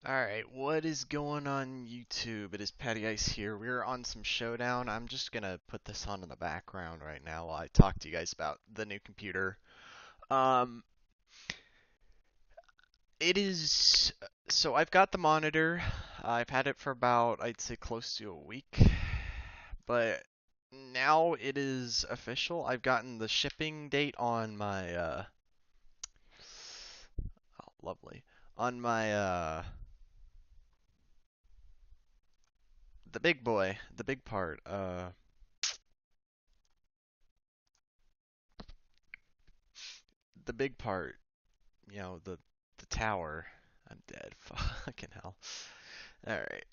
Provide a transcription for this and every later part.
Alright, what is going on YouTube? It is Patty Ice here. We're on some Showdown. I'm just gonna put this on in the background right now while I talk to you guys about the new computer. Um, it is. So I've got the monitor. I've had it for about, I'd say, close to a week. But now it is official. I've gotten the shipping date on my, oh, lovely. On my, the big boy, the big part. The big part. The tower. I'm dead. Fucking hell. Alright.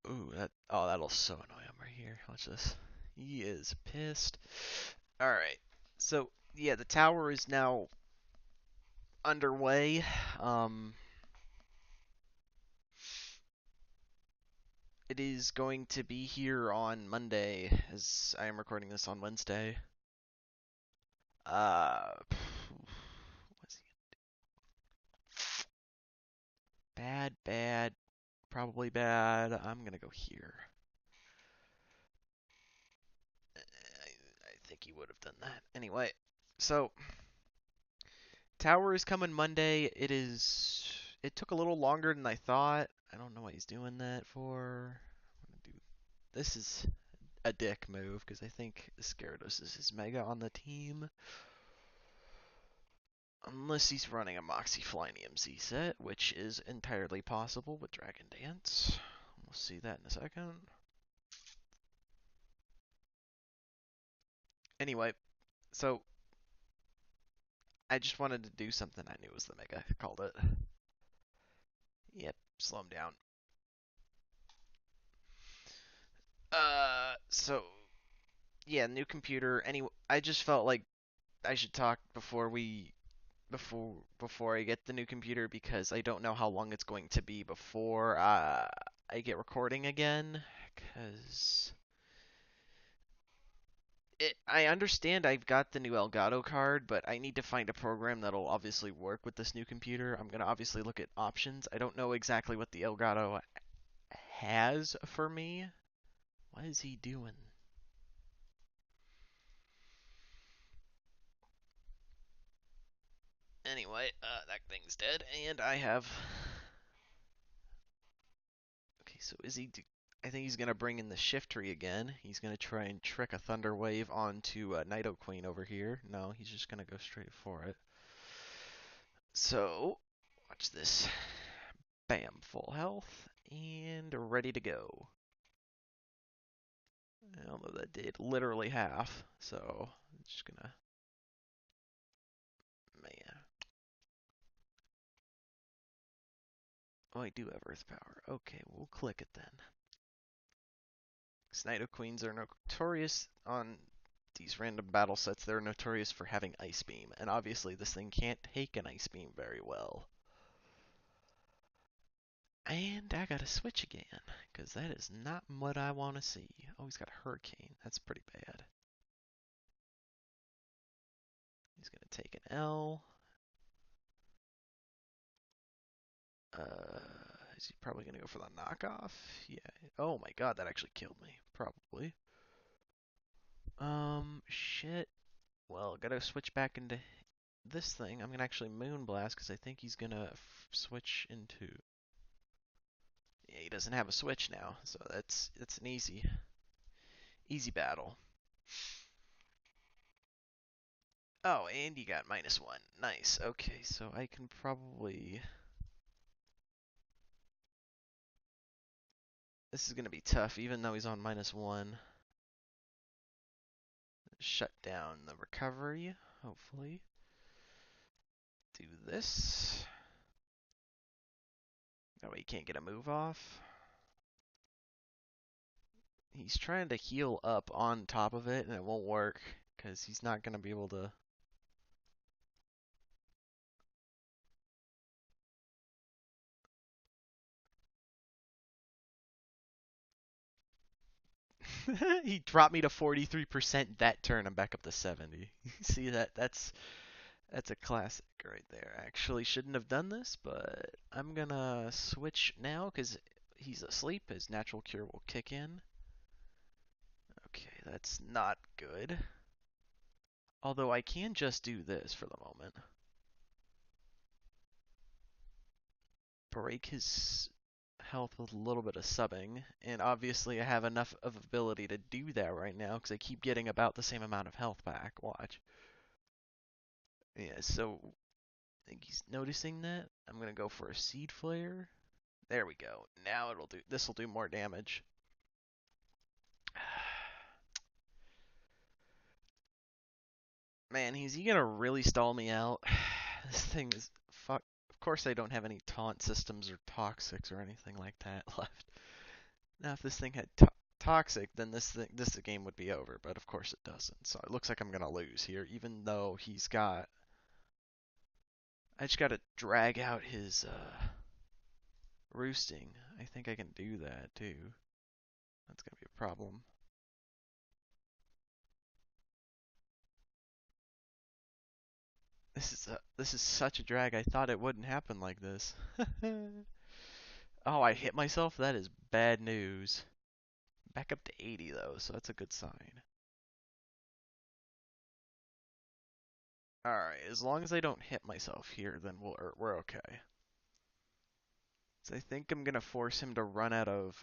Ooh, that'll so annoy him right here. Watch this. He is pissed. Alright. So, yeah, the tower is now underway. Um, it is going to be here on Monday, as I am recording this on Wednesday. What's he? Bad, probably bad. I'm gonna go here. I think he would have done that. Anyway, so tower is coming Monday. It is. It took a little longer than I thought. I don't know what he's doing that for. This is a dick move because I think Gyarados is his mega on the team. Unless he's running a Moxie Flying EMC set, which is entirely possible with Dragon Dance. We'll see that in a second. Anyway, so I just wanted to do something I knew was the mega. Called it. Yep, slow him down. So yeah, new computer. I just felt like I should talk before I get the new computer because I don't know how long it's going to be before I get recording again. Cause I understand I've got the new Elgato card, but I need to find a program that'll obviously work with this new computer. I'm gonna obviously look at options. I don't know exactly what the Elgato has for me. What is he doing? Anyway, that thing's dead, and I have. Okay, so is he? I think he's gonna bring in the shift tree again. He's gonna try and trick a Thunder Wave onto Nidoqueen over here. No, he's just gonna go straight for it. So, watch this. Bam, full health and ready to go. Although that did literally half, so I'm just gonna. Man. Oh, I do have Earth Power. Okay, we'll click it then. Snido Queens are notorious on these random battle sets. They're notorious for having Ice Beam, and obviously this thing can't take an Ice Beam very well. And I gotta switch again, because that is not what I want to see. Oh, he's got Hurricane. That's pretty bad. He's gonna take an L. Is he probably gonna go for the knockoff? Yeah. Oh my god, that actually killed me. Probably. Shit. Well, gotta switch back into this thing. I'm gonna actually Moonblast because I think he's gonna switch into. Yeah, he doesn't have a switch now, so that's an easy battle. Oh, and you got -1. Nice. Okay, so I can probably. This is gonna be tough, even though he's on -1. Shut down the recovery, hopefully. Do this. That way he can't get a move off. He's trying to heal up on top of it, and it won't work, because he's not going to be able to. He dropped me to 43% that turn. I'm back up to 70. See that? That's a classic right there. Actually, shouldn't have done this, but I'm gonna switch now because he's asleep. His natural cure will kick in. Okay, that's not good. Although I can just do this for the moment. Break his health with a little bit of subbing, and obviously I have enough of ability to do that right now because I keep getting about the same amount of health back. Watch. Yeah, so I think he's noticing that. I'm gonna go for a seed flare. There we go. Now it'll do. This will do more damage. Man, is he gonna really stall me out? This thing is fuck. Of course, I don't have any taunt systems or toxics or anything like that left. Now, if this thing had toxic, then this game would be over. But of course, it doesn't. So it looks like I'm gonna lose here, even though he's got. I just gotta drag out his roosting. I think I can do that too. That's gonna be a problem. This is such a drag. I thought it wouldn't happen like this. Oh, I hit myself? That is bad news. Back up to 80 though, so that's a good sign. Alright, as long as I don't hit myself here, then we're okay. So I think I'm gonna force him to run out of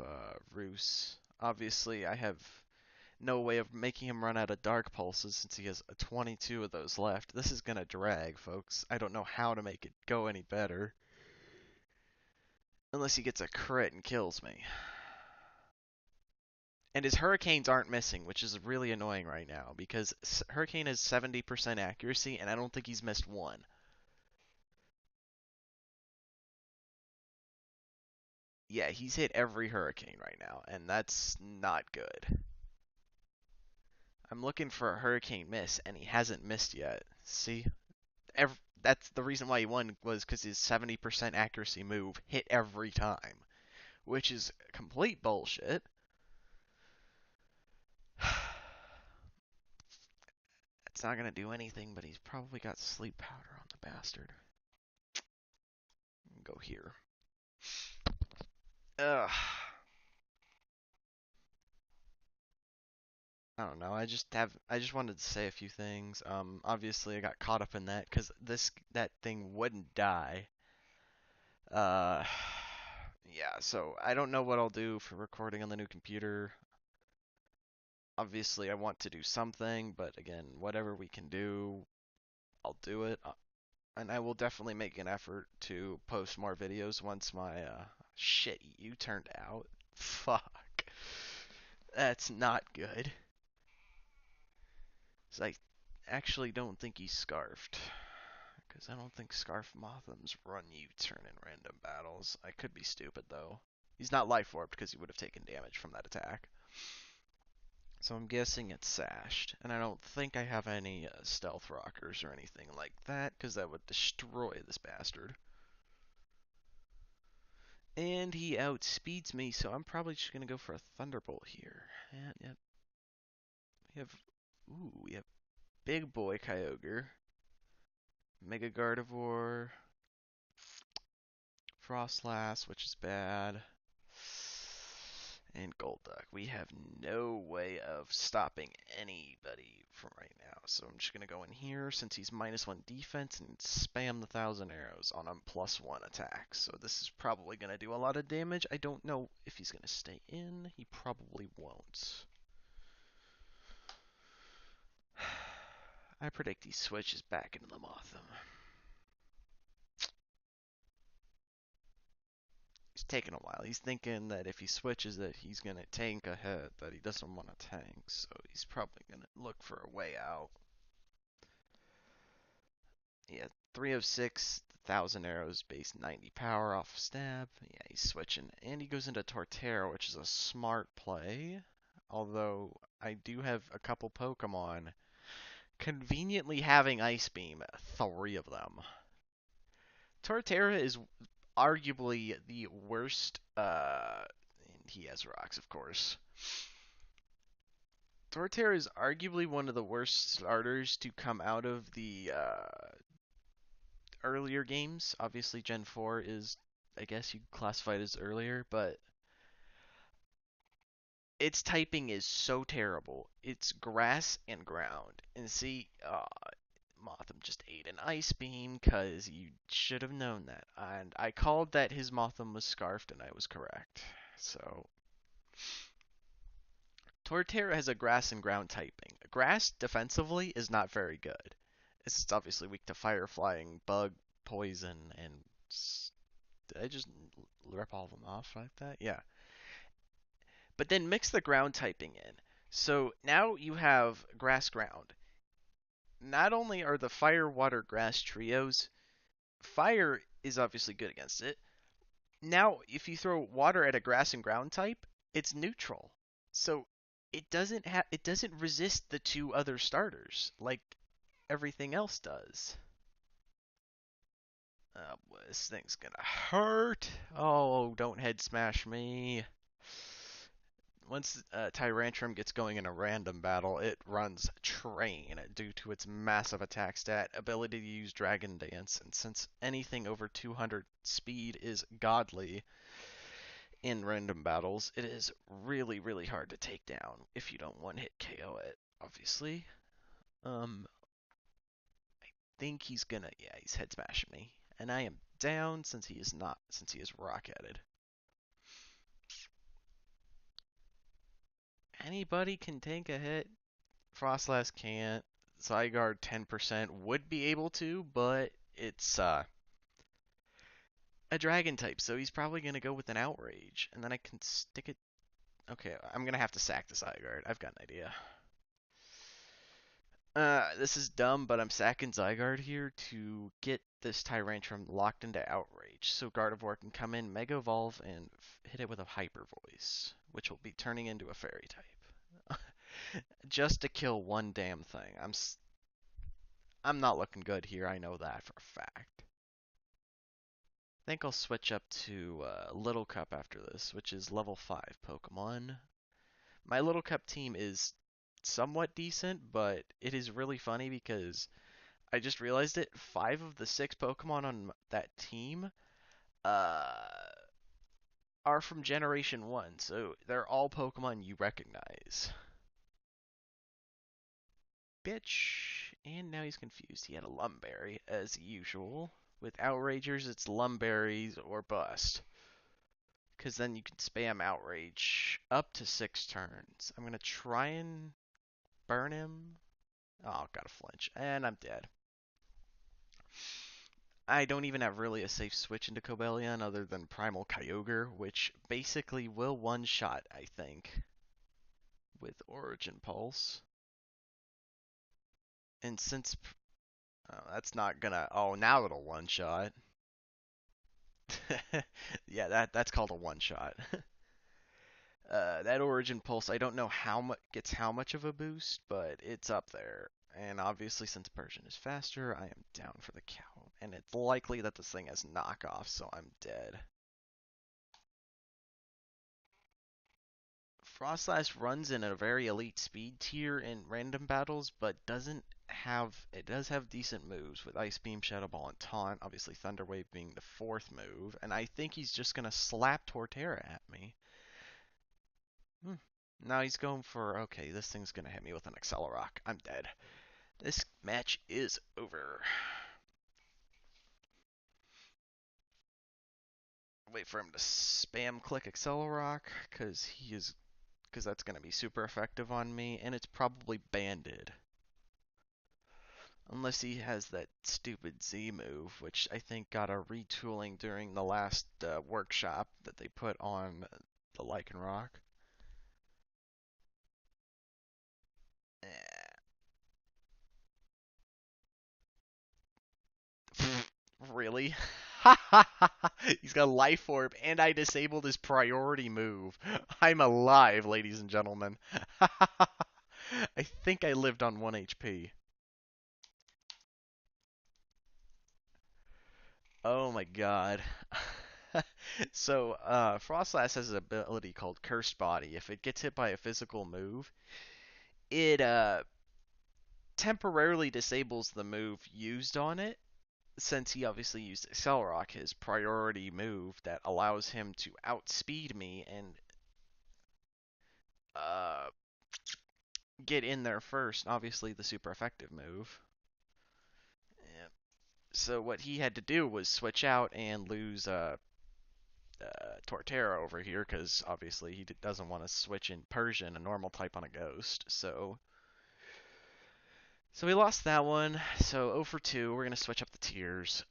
Roos. Obviously, I have no way of making him run out of Dark Pulses since he has 22 of those left. This is gonna drag, folks. I don't know how to make it go any better. Unless he gets a crit and kills me. And his hurricanes aren't missing, which is really annoying right now because hurricane has 70% accuracy, and I don't think he's missed one. Yeah, he's hit every hurricane right now, and that's not good. I'm looking for a hurricane miss, and he hasn't missed yet. See? That's the reason why he won was because his 70% accuracy move hit every time, which is complete bullshit. It's not gonna do anything, but he's probably got sleep powder on the bastard. Go here. Ugh. I don't know. I just wanted to say a few things. Obviously I got caught up in that because that thing wouldn't die. Uh, yeah. So I don't know what I'll do for recording on the new computer. Obviously I want to do something, but again, whatever we can do, I'll do it. And I will definitely make an effort to post more videos once my shit you turned out. Fuck. That's not good. So I actually don't think he's scarfed. Because I don't think Scarf Mothams run U-turn in random battles. I could be stupid, though. He's not life orbed because he would have taken damage from that attack. So I'm guessing it's sashed. And I don't think I have any stealth rockers or anything like that, because that would destroy this bastard. And he outspeeds me, so I'm probably just going to go for a Thunderbolt here. And, yep. We have Big Boy Kyogre. Mega Gardevoir. Frostlass, which is bad. And Golduck. We have no way of stopping anybody from right now. So I'm just going to go in here since he's -1 defense and spam the 1,000 arrows on him +1 attack. So this is probably going to do a lot of damage. I don't know if he's going to stay in. He probably won't. I predict he switches back into the Motham. He's taking a while. He's thinking that if he switches that he's going to tank ahead, that he doesn't want to tank, so he's probably going to look for a way out. Yeah, 306, 1,000 arrows, base 90 power off stab. Yeah, he's switching. And he goes into Torterra, which is a smart play. Although, I do have a couple Pokemon conveniently having Ice Beam, 3 of them. Torterra is arguably the worst, he has rocks, of course. Torterra is arguably one of the worst starters to come out of the earlier games. Obviously, Gen 4 is, I guess you classify it as earlier, but its typing is so terrible. It's grass and ground. And see, Motham just ate an ice beam because you should have known that. And I called that his Motham was scarfed, and I was correct. So, Torterra has a grass and ground typing. Grass defensively is not very good. It's obviously weak to fire, flying, bug, poison, and did I just rip all of them off like that? Yeah. But then mix the ground typing in. So now you have grass ground. Not only are the fire, water, grass trios, fire is obviously good against it. Now, if you throw water at a grass and ground type, it's neutral. So it doesn't resist the two other starters like everything else does. Boy, this thing's gonna hurt. Oh, don't head smash me. Once Tyrantrum gets going in a random battle, it runs train due to its massive attack stat, ability to use Dragon Dance, and since anything over 200 speed is godly in random battles, it is really, really hard to take down if you don't one-hit KO it, obviously. I think he's gonna, yeah, he's head smashing me. And I am down since he is not, since he is rock-headed. Anybody can take a hit. Frostlass can't. Zygarde 10% would be able to, but it's a dragon type, so he's probably going to go with an outrage. And then I can stick it. Okay, I'm going to have to sack the Zygarde. I've got an idea. This is dumb, but I'm sacking Zygarde here to get this Tyrantrum locked into outrage, so Gardevoir can come in, Mega Evolve, and hit it with a Hyper Voice, which will be turning into a Fairy type. Just to kill one damn thing. I'm not looking good here. I know that for a fact. I think I'll switch up to Little Cup after this, which is level 5 Pokemon. My Little Cup team is somewhat decent, but it is really funny because I just realized it. 5 of the 6 Pokemon on that team uh, are from Generation 1, so they're all Pokemon you recognize. Bitch. And now he's confused. He had a Lumberry, as usual. With Outragers, it's Lumberries or bust. Because then you can spam Outrage up to 6 turns. I'm going to try and burn him. Oh, got a flinch. And I'm dead. I don't even have really a safe switch into Cobalion other than Primal Kyogre, which basically will one-shot, I think, with Origin Pulse. And since... Oh, that's not gonna... Oh, now it'll one-shot. Yeah, that's called a one-shot. That Origin Pulse, I don't know how much gets how much of a boost, but it's up there. And obviously, since Persian is faster, I am down for the count. And it's likely that this thing has knockoff, so I'm dead. Frostlass runs in a very elite speed tier in random battles, but it does have decent moves with Ice Beam, Shadow Ball, and Taunt. Obviously, Thunder Wave being the 4th move, and I think he's just gonna slap Torterra at me. Now he's going for, okay, this thing's gonna hit me with an Accelerock. I'm dead. This match is over. Wait for him to spam click Accelerock, because that's gonna be super effective on me, and it's probably banded. Unless he has that stupid Z move, which I think got a retooling during the last workshop that they put on the Lycanroc. Really? He's got Life Orb, and I disabled his priority move. I'm alive, ladies and gentlemen. I think I lived on 1 HP. Oh my god. So, Frostlass has an ability called Cursed Body. If it gets hit by a physical move, it temporarily disables the move used on it, since he obviously used Accelerock, his priority move that allows him to outspeed me and uh, get in there first, obviously the super effective move. Yeah. So what he had to do was switch out and lose Torterra over here because obviously he doesn't want to switch in Persian, a normal type on a ghost. So we lost that one. So 0 for 2. We're gonna switch up the tiers.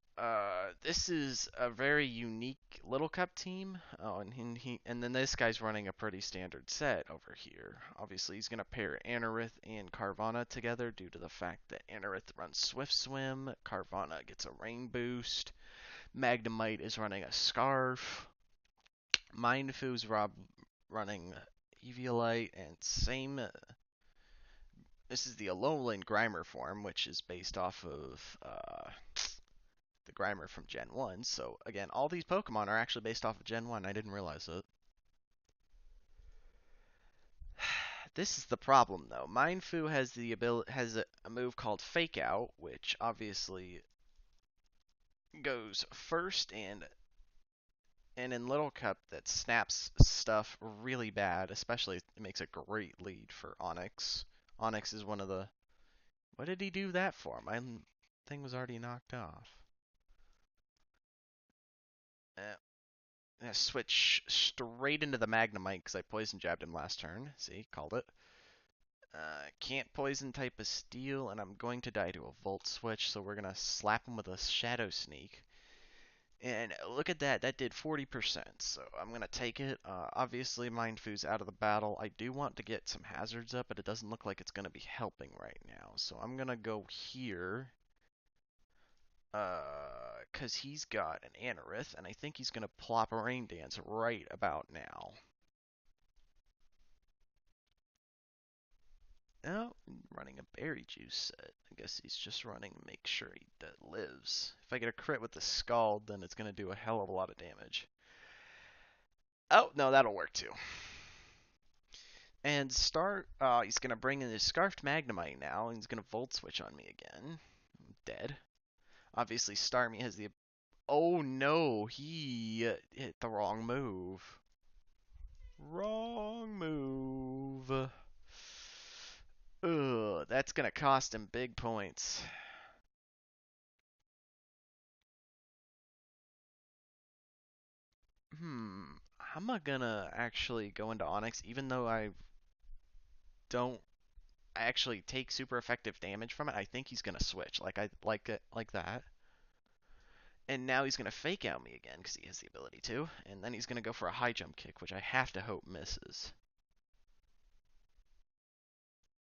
This is a very unique Little Cup team. Oh, and then this guy's running a pretty standard set over here. Obviously, he's gonna pair Anorith and Carvana together due to the fact that Anorith runs Swift Swim, Carvana gets a Rain Boost, Magnemite is running a Scarf, Mindfu's running Eviolite, and same. This is the Alolan Grimer form, which is based off of the Grimer from Gen 1. So, again, all these Pokemon are actually based off of Gen 1. I didn't realize it. This is the problem, though. Mindfu has the ability has a move called Fake Out, which obviously goes first, and in Little Cup that snaps stuff really bad. Especially, it makes a great lead for Onix. Onix is one of the. What did he do that for? My thing was already knocked off. Switch straight into the Magnemite because I poison jabbed him last turn. See, called it. Can't poison type of steel, and I'm going to die to a Volt Switch, so we're going to slap him with a Shadow Sneak. And look at that, that did 40%, so I'm going to take it. Obviously, Mindfu's out of the battle. I do want to get some hazards up, but it doesn't look like it's going to be helping right now. So I'm going to go here. Because he's got an Anorith, and I think he's going to plop a Rain Dance right about now. Oh, running a berry juice set. I guess he's just running to make sure he lives. If I get a crit with the Scald, then it's going to do a hell of a lot of damage. Oh, no, that'll work too. And he's going to bring in his Scarfed Magnemite now, and he's going to Volt Switch on me again. I'm dead. Obviously, Starmie has the... Oh, no, he hit the wrong move. Wrong move. Ugh, that's going to cost him big points. I'm not gonna actually go into Onyx, even though I don't actually take super effective damage from it. I think he's gonna switch, like I like it like that. And now he's gonna fake out me again because he has the ability to, and then he's gonna go for a high jump kick, which I have to hope misses.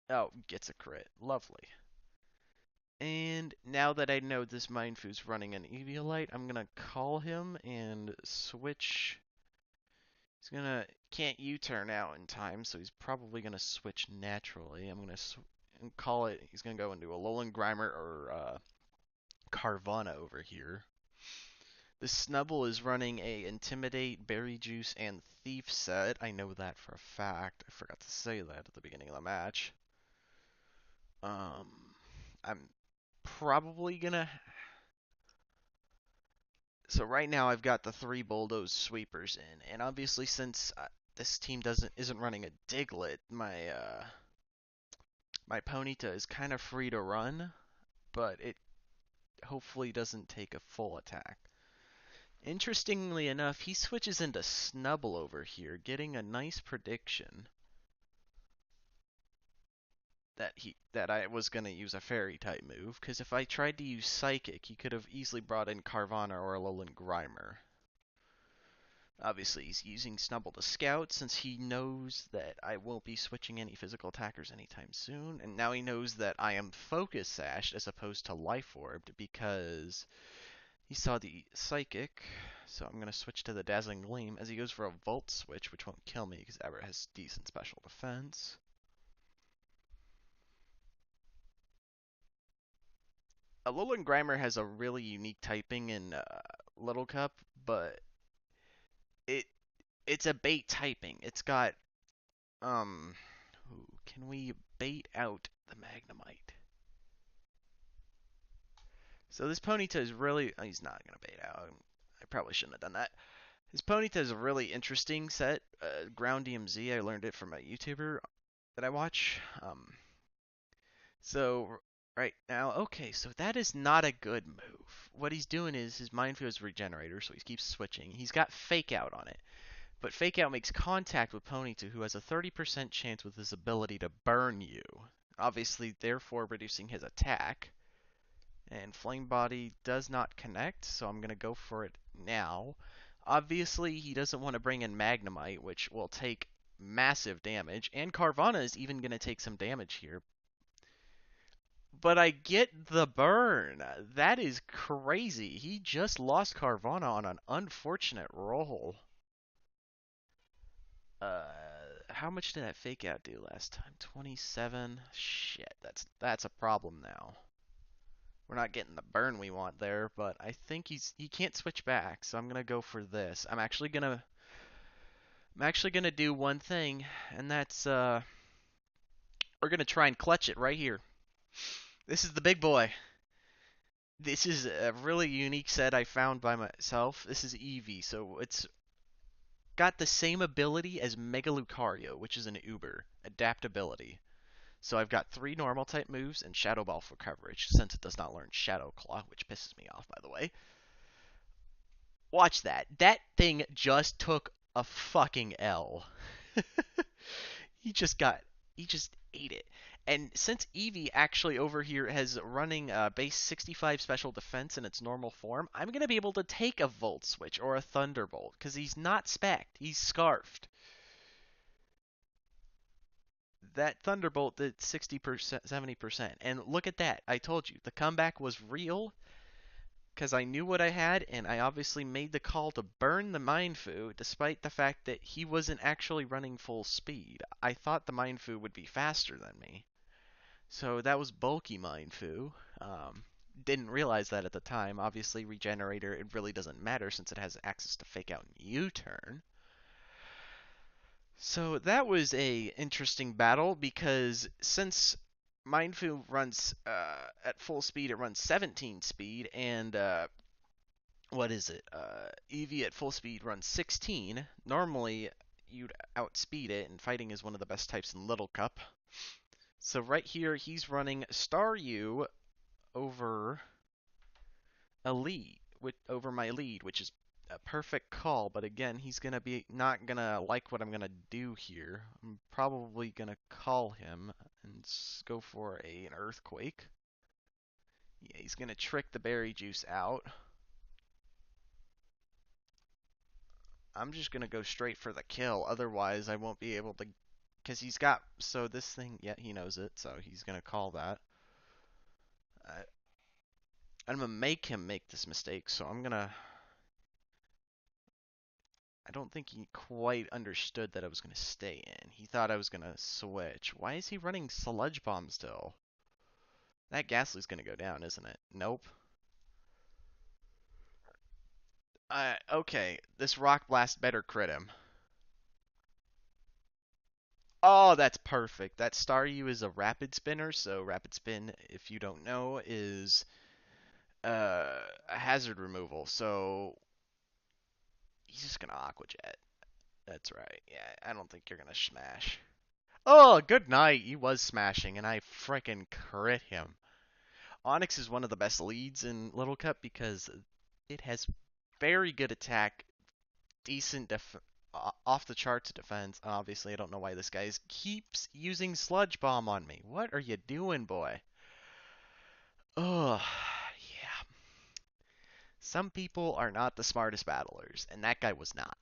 Oh, gets a crit. Lovely. And now that I know this Mindfu's running an Eviolite, I'm gonna call him and switch. He's gonna can't U-turn out in time, so he's probably gonna switch naturally. I'm gonna call it. He's gonna go into a Alolan Grimer or Carvana over here. The Snubble is running a Intimidate, Berry Juice, and Thief set. I know that for a fact. I forgot to say that at the beginning of the match. I'm probably gonna. So right now I've got the 3 Bulldoze Sweepers in, and obviously since this team isn't running a Diglett, my Ponyta is kind of free to run, but it hopefully doesn't take a full attack. Interestingly enough, he switches into Snubble over here, getting a nice prediction that I was going to use a Fairy type move, because if I tried to use Psychic, he could have easily brought in Carvana or Alolan Grimer. Obviously, he's using Snubble to scout since he knows that I won't be switching any physical attackers anytime soon, and now he knows that I am Focus Sashed as opposed to Life Orbed because he saw the Psychic, so I'm going to switch to the Dazzling Gleam as he goes for a Volt Switch, which won't kill me because Ever has decent special defense. Alolan Grimer has a really unique typing in Little Cup, but it it's a bait typing. It's got can we bait out the Magnemite? So this Ponyta is really. Oh, he's not gonna bait out. I probably shouldn't have done that. His Ponyta is a really interesting set. Ground DMZ. I learned it from a YouTuber that I watch. So right now, okay, so that is not a good move. What he's doing is his Mind Field's regenerator, so he keeps switching. He's got Fake Out on it, but Fake Out makes contact with Ponyta, who has a 30% chance with his ability to burn you. Obviously, therefore reducing his attack. And Flame Body does not connect, so I'm gonna go for it now. Obviously, he doesn't want to bring in Magnemite, which will take massive damage, and Carvanha is even gonna take some damage here. But I get the burn. That is crazy. He just lost Carvana on an unfortunate roll. Uh, how much did that fake out do last time? 27. Shit, that's a problem now. We're not getting the burn we want there, but I think he can't switch back, so I'm gonna go for this. I'm actually gonna do one thing, and that's we're gonna try and clutch it right here. This is the big boy. This is a really unique set I found by myself. This is Eevee, so it's got the same ability as Mega Lucario, which is an Uber, adaptability. So I've got 3 normal type moves and Shadow Ball for coverage, since it does not learn Shadow Claw, which pisses me off, by the way. Watch that. That thing just took a fucking L. he just got, he just ate it. And since Eevee actually over here has running base 65 special defense in its normal form, I'm going to be able to take a Volt Switch or a Thunderbolt, because he's not specced. He's scarfed. That Thunderbolt did 60%, 70%. And look at that. I told you, the comeback was real, because I knew what I had, and I obviously made the call to burn the Mindfu, despite the fact that he wasn't actually running full speed. I thought the Mindfu would be faster than me. So that was bulky Mindfu. Didn't realize that at the time. Obviously, Regenerator, it really doesn't matter since it has access to Fake Out and U-Turn. So that was a interesting battle because since Mindfu runs at full speed, it runs 17 speed, and what is it? Eevee at full speed runs 16. Normally, you'd outspeed it, and fighting is one of the best types in Little Cup. So right here, he's running Staryu over a lead, over my lead, which is a perfect call. But again, he's gonna be not gonna like what I'm gonna do here. I'm probably gonna call him and go for an Earthquake. Yeah, he's gonna trick the Berry Juice out. I'm just gonna go straight for the kill. Otherwise, I won't be able to, because he's got, so this thing, yeah, he knows it, so he's gonna call that. I'm gonna make him make this mistake, so I don't think he quite understood that I was gonna stay in. He thought I was gonna switch. Why is he running Sludge Bomb still? That Ghastly's gonna go down, isn't it? Nope. Okay, this Rock Blast better crit him. Oh, that's perfect. That Staryu is a Rapid Spinner, so Rapid Spin, if you don't know, is a hazard removal. So he's just gonna Aqua Jet. That's right. Yeah, I don't think you're gonna smash. Oh, good night. He was smashing, and I frickin' crit him. Onyx is one of the best leads in Little Cup because it has very good attack, decent off the charts defense. Obviously, I don't know why this guy keeps using Sludge Bomb on me. What are you doing, boy? Ugh, yeah. Some people are not the smartest battlers, and that guy was not.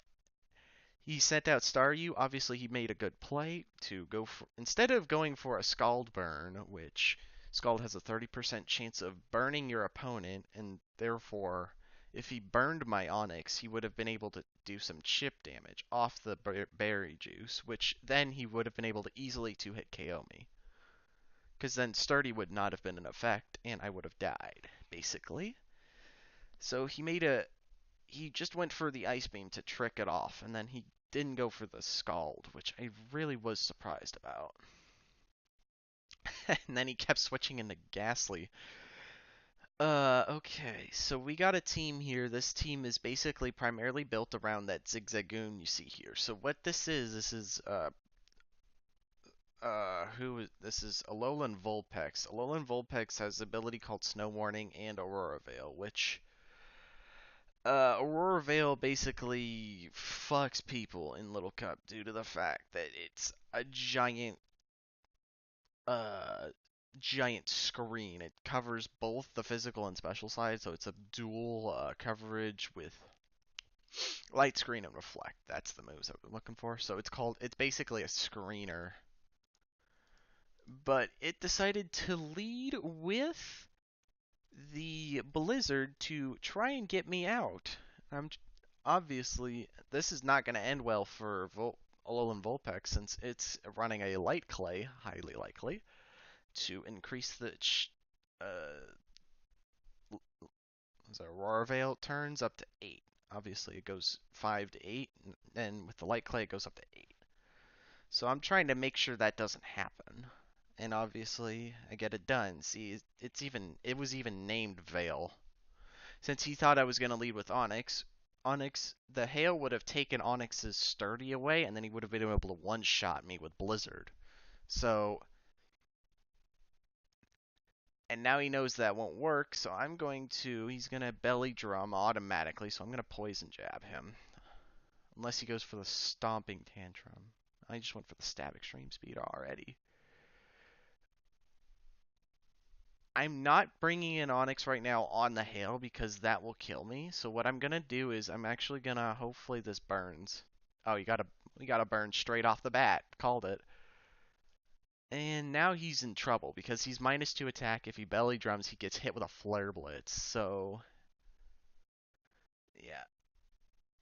He sent out Staryu. Obviously, he made a good play to go for, instead of going for a Scald Burn, which Scald has a 30% chance of burning your opponent, and therefore, if he burned my Onyx, he would have been able to do some chip damage off the Berry Juice, which then he would have been able to easily 2-hit KO me. Because then Sturdy would not have been in effect, and I would have died, basically. So he just went for the Ice Beam to trick it off, and then he didn't go for the Scald, which I really was surprised about. And then he kept switching into Ghastly. Okay, so we got a team here. This team is basically primarily built around that zigzagoon you see here. So what this is this is Alolan Vulpix. Alolan Vulpix has the ability called Snow Warning and Aurora Veil, which Aurora Veil basically fucks people in Little Cup due to the fact that it's a uh giant screen. It covers both the physical and special side, so it's a dual coverage with light screen and reflect. That's the moves I've been looking for. So it's basically a screener. But it decided to lead with the Blizzard to try and get me out. I'm obviously this is not going to end well for Alolan Vulpix since it's running a light clay, highly likely, to increase the Aurora Veil turns up to 8. Obviously, it goes 5 to 8, and with the light clay, it goes up to 8. So I'm trying to make sure that doesn't happen. And obviously, I get it done. See, it was even named Veil. Since he thought I was going to lead with Onyx, the hail would have taken Onyx's sturdy away, and then he would have been able to one-shot me with Blizzard. So, and now he knows that won't work, so he's going to belly drum automatically, so I'm going to poison jab him. Unless he goes for the stomping tantrum. I just went for the stab extreme speed already. I'm not bringing in Onyx right now on the hail because that will kill me. So what I'm gonna do is I'm actually gonna hopefully this burns. Oh, you gotta burn straight off the bat. Called it. And now he's in trouble because he's -2 attack. If he belly drums, he gets hit with a flare blitz. So yeah,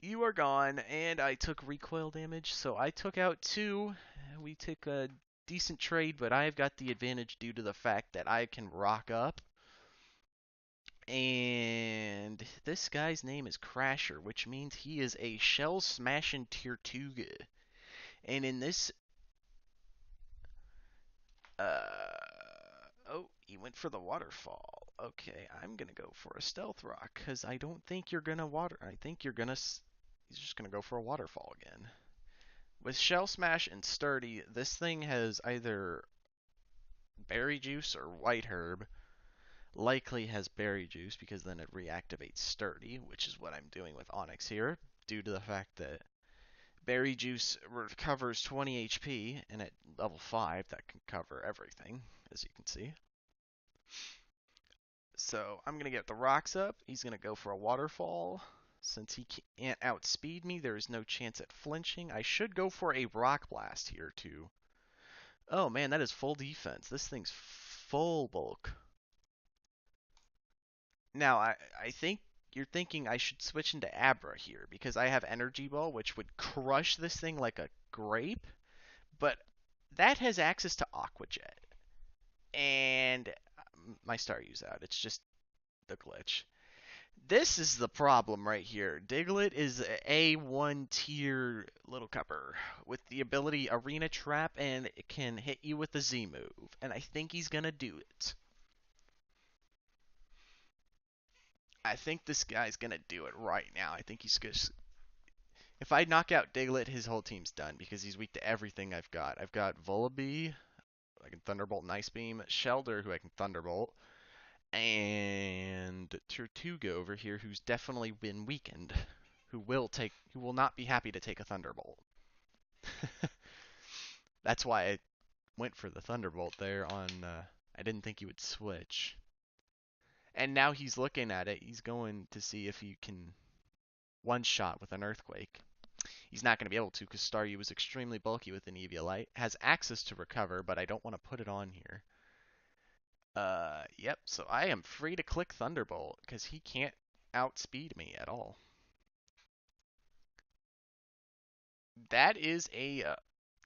you are gone, and I took recoil damage. So I took out 2. We took a decent trade, but I've got the advantage due to the fact that I can rock up. And this guy's name is Crasher, which means he is a shell smashing Tortuga. And in this, oh, he went for the waterfall. Okay, I'm gonna go for a stealth rock because I don't think you're gonna water. I think you're gonna. He's just gonna go for a waterfall again. With shell smash and sturdy, this thing has either berry juice or white herb. Likely has berry juice because then it reactivates sturdy, which is what I'm doing with Onyx here, due to the fact that berry juice recovers 20 HP, and at level 5 that can cover everything, as you can see. So I'm going to get the rocks up. He's going to go for a waterfall. Since he can't outspeed me, there is no chance at flinching. I should go for a rock blast here too. Oh man, that is full defense. This thing's full bulk. Now, I think you're thinking I should switch into Abra here because I have Energy Ball, which would crush this thing like a grape, but that has access to Aqua Jet. And my Staryu's out. It's just the glitch. This is the problem right here. Diglett is a A1 tier little cupper with the ability Arena Trap, and it can hit you with the Z move. And I think he's going to do it. I think this guy's going to do it right now. I think he's just if I knock out Diglett, his whole team's done because he's weak to everything I've got. I've got Vullaby, I can Thunderbolt and Ice Beam, Shelder, who I can Thunderbolt, and Tortuga over here, who's definitely been weakened, who will not be happy to take a Thunderbolt. That's why I went for the Thunderbolt there on. I didn't think he would switch. And now he's looking at it. He's going to see if he can one shot with an Earthquake. He's not going to be able to because Staryu is extremely bulky with an Eviolite. Has access to recover, but I don't want to put it on here. Yep, so I am free to click Thunderbolt because he can't outspeed me at all. That is a...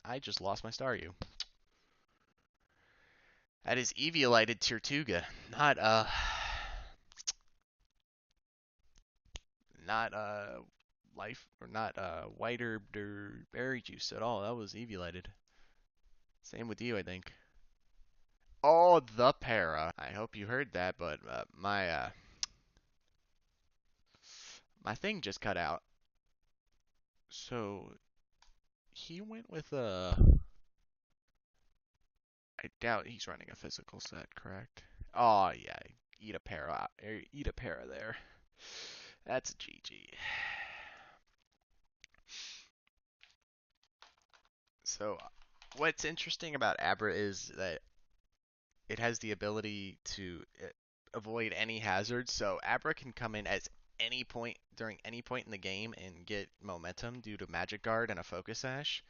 I just lost my Staryu. That is Eviolited Tortuga, not, not, life, or not, white herb or berry juice at all. That was Eviolited. Same with you, I think. Oh, the para. I hope you heard that, but my thing just cut out. So he went with a. I doubt he's running a physical set, correct? Oh yeah, eat a para there. That's a GG. So what's interesting about Abra is that it has the ability to avoid any hazards. So Abra can come in at any point during any point in the game and get momentum due to Magic Guard and a Focus Sash.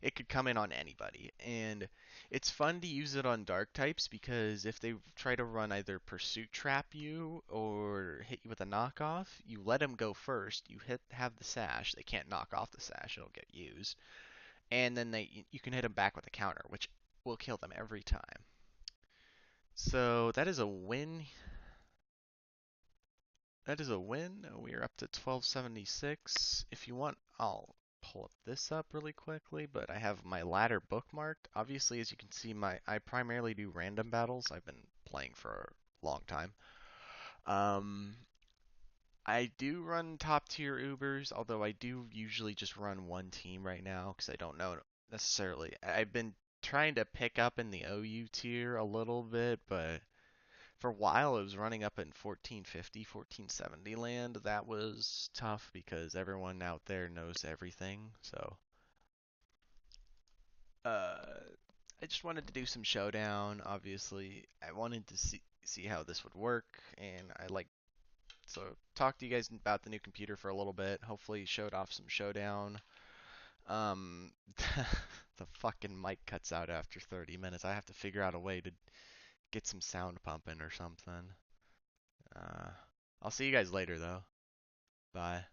It could come in on anybody, and it's fun to use it on dark types because if they try to run either Pursuit Trap you or hit you with a knockoff, you let them go first. You have the sash. They can't knock off the sash; it'll get used, and then you can hit them back with a counter, which will kill them every time. So that is a win. That is a win. We are up to 1276. If you want, I'll pull up this up really quickly, but I have my ladder bookmarked. Obviously, as you can see, I primarily do random battles. I've been playing for a long time. Um, I do run top tier Ubers, although I do usually just run one team right now because I don't know necessarily. I've been trying to pick up in the OU tier a little bit, but for a while it was running up in 1450, 1470 land. That was tough because everyone out there knows everything. So, uh, I just wanted to do some Showdown. Obviously, I wanted to see how this would work, and I like so talk to you guys about the new computer for a little bit. Hopefully, showed off some Showdown. Um, the fucking mic cuts out after 30 minutes. I have to figure out a way to get some sound pumping or something. Uh, I'll see you guys later though. Bye.